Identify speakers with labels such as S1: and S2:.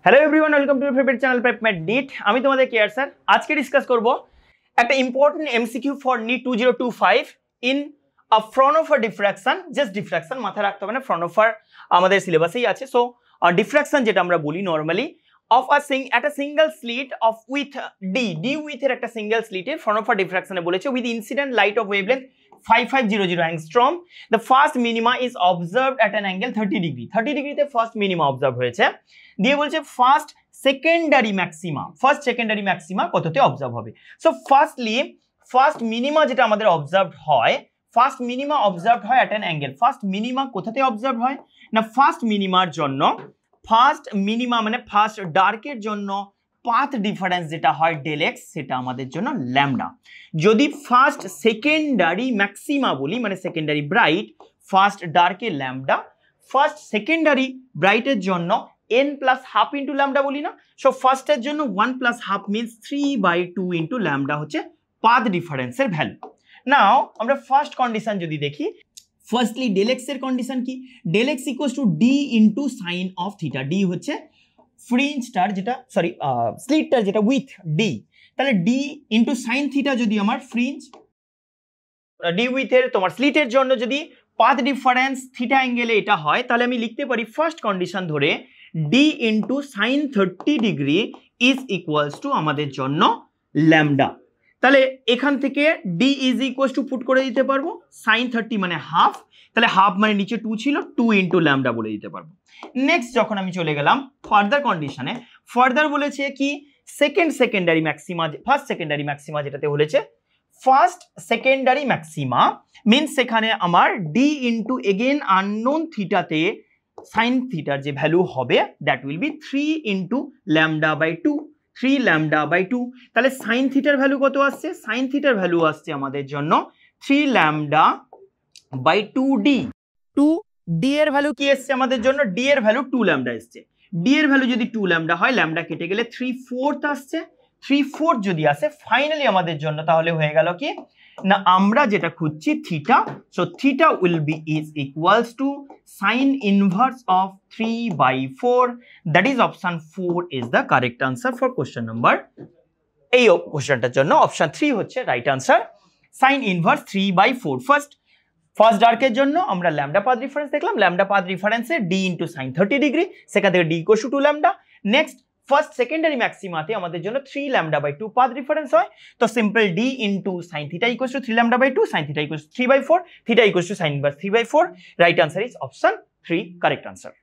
S1: Hello everyone, welcome to your favourite channel Prepmate NEET. আমি তোমাদের care sir. আজকে discuss করব একটা important MCQ for NEET 2025 in Fraunhofer diffraction. Just diffraction মাথায় রাখতে হবে না, ফ্রনহোফার আমাদের সিলেবাসেই আছে। সো ডিফ্র্যাকশন যেটা আমরা বলি নর্মালি অফ একটা single slit of with d with এর একটা সিঙ্গেল স্লিটে ফ্রনহোফার ডিফ্র্যাকশনে বলেছে with incident light of wavelength 5500 angstrom. The first minima is observed at an angle 30 degree. 30 ডিগ্রিতে ফার্স্ট মিনিমা অবজার্ভ হয়েছে। দিয়ে বলছে ফার্স্ট সেকেন্ডারি ম্যাক্সিমা কততে অবজার্ভ হবে। সো ফার্স্ট মিনিমা যেটা আমাদের অবজার্ভ হয়, ফার্স্ট মিনিমা অবজার্ভ হয় at an angle. First minima কোথাতে অবজার্ভ হয় না, ফার্স্ট মিনিমার জন্য ফার্স্ট মিনিমা মানে ফার্স্ট ডার্কের জন্য পাথ ডিফারেন্স যেটা হয় ডেল এক্স, সেটা আমাদের জন্য ল্যামডা। যদি ফার্স্ট সেকেন্ডারি ম্যাক্সিমা বলি মানে সেকেন্ডারি ব্রাইট, ফার্স্ট ডার্কের ল্যামডা, ফার্স্ট সেকেন্ডারি ব্রাইটের জন্য n plus half into lambda বলি না। সো ফার্স্টের জন্য 1 plus half means 3/2 into lambda হচ্ছে পাথ ডিফারেন্সের ভ্যালু। নাও আমরা ফার্স্ট কন্ডিশন যদি দেখি, ফার্স্টলি ডেল এক্স এর কন্ডিশন কি, del x equals to d into sine of theta. D হচ্ছে ফ্রিঞ্জটার যেটা স্লিটটার যেটা উইথ ডি, তাহলে ডি ইন্টু সাইন থিটা যদি আমার ফ্রিঞ্জ ডি উইথ এর তোমার স্লিটের জন্য যদি পাথ ডিফারেন্স থিটা অ্যাঙ্গেলে এটা হয়, তাহলে আমি লিখতে পারি ফার্স্ট কন্ডিশন ধরে D into sine 30 degree is equals two আমাদের জন্য ল্যামডা। তাহলে এখান থেকে D is equals to put করে দিতে পারবো, সাইন 30 মানে হাফ, তাহলে হাফ মানে নিচে 2 ছিল, 2 ইন্টু ল্যামডা বলে দিতে পারবো। নেক্সট যখন আমি চলে গেলাম ফার্দার কন্ডিশনে, ফার্দার বলেছে কি ফার্স্ট সেকেন্ডারি ম্যাক্সিমা যেটাতে বলেছে ফার্স্ট সেকেন্ডারি ম্যাক্সিমা মিনস সেখানে আমার ডি ইন্টু এগেন আননোন থিটাতে সাইন থিটার যে ভ্যালু হবে that will be 3 into lambda by 2, 3 lambda by 2। তাহলে সাইন থিটার ভ্যালু কত আসছে, সাইন থিটার ভ্যালু আসছে আমাদের জন্য 3 ল্যামডা বাই 2d। 2d এর ভ্যালু কি এসছে আমাদের জন্য, d এর ভ্যালু 2 ল্যামডা এসছে। d এর ভ্যালু যদি 2 ল্যামডা হয়, ল্যামডা কেটে গেলে 3/4 আসছে। 3/4 যদি আসে ফাইনালি আমাদের জন্য তাহলে হয়ে গেল কি না, আমরা যেটা খুঁজছি theta. So theta will be is equals to sine inverse of 3/4। That is option 4 is the correct answer for question number. এই কোশ্চেনটার জন্য অপশন 3 হচ্ছে right answer, sine inverse 3/4। First ডার্কের জন্য আমরা ল্যামডা পাথ ডিফারেন্স দেখলাম, ল্যামডা পাথ ডিফারেন্সে d into sine 30 degree, সেখান থেকে d equal to 2 lambda. Next first secondary ম্যাক্সিমাতে আমাদের জন্য 3 ল্যামডা বাই 2 পাথ ডিফারেন্স হয়, তো simple d into sine theta equal to 3 lambda by 2, sine theta equal to 3/4, theta equal to sine inverse 3/4। Right answer is option 3 correct answer.